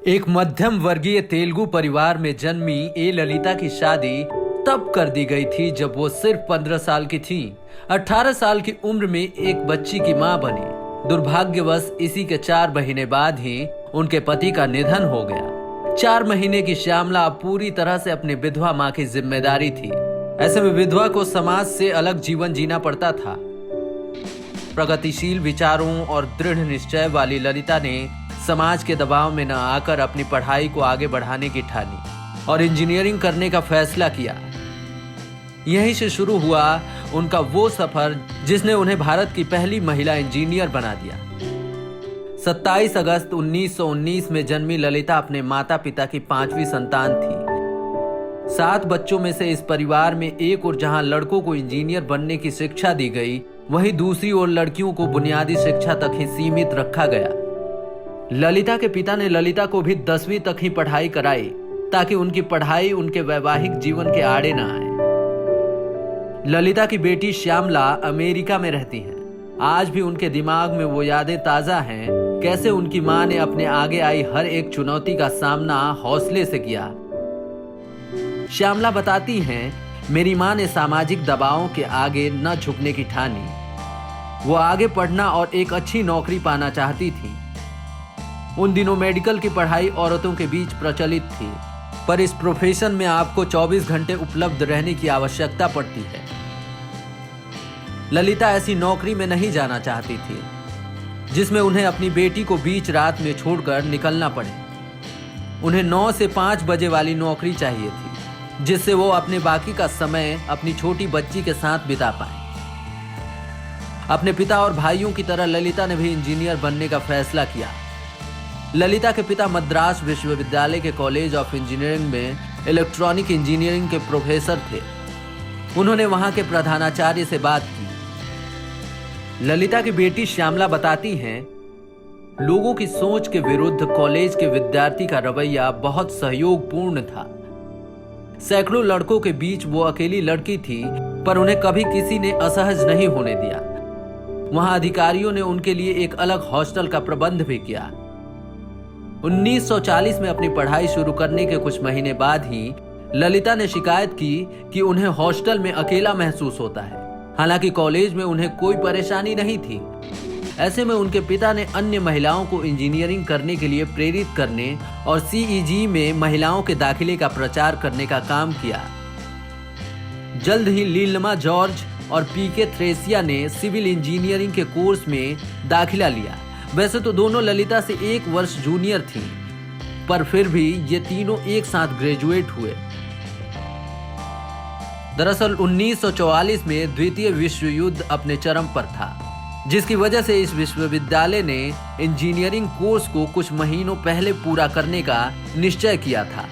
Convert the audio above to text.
एक मध्यम वर्गीय तेलुगु परिवार में जन्मी ए ललिता की शादी तब कर दी गई थी जब वो सिर्फ 15 साल की थी। 18 साल की उम्र में एक बच्ची की मां बनी। दुर्भाग्यवश इसी के 4 महीने बाद ही उनके पति का निधन हो गया। 4 महीने की श्यामला अब पूरी तरह से अपनी विधवा मां की जिम्मेदारी थी। ऐसे में विधवा को समाज से अलग जीवन जीना पड़ता था। प्रगतिशील विचारों और दृढ़ निश्चय वाली ललिता ने समाज के दबाव में न आकर अपनी पढ़ाई को आगे बढ़ाने की ठानी और इंजीनियरिंग करने का फैसला किया। यहीं से शुरू हुआ उनका वो सफर जिसने उन्हें भारत की पहली महिला इंजीनियर बना दिया। 27 अगस्त 1919 में जन्मी ललिता अपने माता पिता की 5वीं संतान थी। 7 बच्चों में से इस परिवार में एक और जहां लड़कों को इंजीनियर बनने की शिक्षा दी गई, वहीं दूसरी ओर लड़कियों को बुनियादी शिक्षा तक ही सीमित रखा गया। ललिता के पिता ने ललिता को भी 10वीं तक ही पढ़ाई कराई ताकि उनकी पढ़ाई उनके वैवाहिक जीवन के आड़े न आए। ललिता की बेटी श्यामला अमेरिका में रहती है। आज भी उनके दिमाग में वो यादें ताजा हैं, कैसे उनकी मां ने अपने आगे आई हर एक चुनौती का सामना हौसले से किया। श्यामला बताती हैं, मेरी मां ने सामाजिक दबावों के आगे न झुकने की ठानी। वो आगे पढ़ना और एक अच्छी नौकरी पाना चाहती थी। उन दिनों मेडिकल की पढ़ाई औरतों के बीच प्रचलित थी, पर इस प्रोफेशन में आपको 24 घंटे उपलब्ध रहने की आवश्यकता पड़ती है। ललिता ऐसी नौकरी में नहीं जाना चाहती थी जिसमें उन्हें अपनी बेटी को बीच रात में छोड़कर निकलना पड़े। उन्हें 9 से 5 बजे वाली नौकरी चाहिए थी जिससे वो अपने बाकी का समय अपनी छोटी बच्ची के साथ बिता पाए। अपने पिता और भाइयों की तरह ललिता ने भी इंजीनियर बनने का फैसला किया। ललिता के पिता मद्रास विश्वविद्यालय के कॉलेज ऑफ इंजीनियरिंग में इलेक्ट्रॉनिक इंजीनियरिंग के प्रोफेसर थे। उन्होंने वहां के प्रधानाचार्य से बात की। ललिता की बेटी श्यामला बताती हैं, लोगों की सोच के विरुद्ध कॉलेज के विद्यार्थी का रवैया बहुत सहयोगपूर्ण था। सैकड़ों लड़कों के बीच वो अकेली लड़की थी, पर उन्हें कभी किसी ने असहज नहीं होने दिया। वहां अधिकारियों ने उनके लिए एक अलग हॉस्टल का प्रबंध भी किया। 1940 में अपनी पढ़ाई शुरू करने के कुछ महीने बाद ही ललिता ने शिकायत की कि उन्हें हॉस्टल में अकेला महसूस होता है। हालांकि कॉलेज में उन्हें कोई परेशानी नहीं थी। ऐसे में उनके पिता ने अन्य महिलाओं को इंजीनियरिंग करने के लिए प्रेरित करने और सीईजी में महिलाओं के दाखिले का प्रचार करने का काम किया। जल्द ही लीलमा जॉर्ज और पीके थ्रेसिया ने सिविल इंजीनियरिंग के कोर्स में दाखिला लिया। वैसे तो दोनों ललिता से 1 वर्ष जूनियर थीं, पर फिर भी ये तीनों एक साथ ग्रेजुएट हुए। दरअसल 1944 में द्वितीय विश्व युद्ध अपने चरम पर था, जिसकी वजह से इस विश्वविद्यालय ने इंजीनियरिंग कोर्स को कुछ महीनों पहले पूरा करने का निश्चय किया था।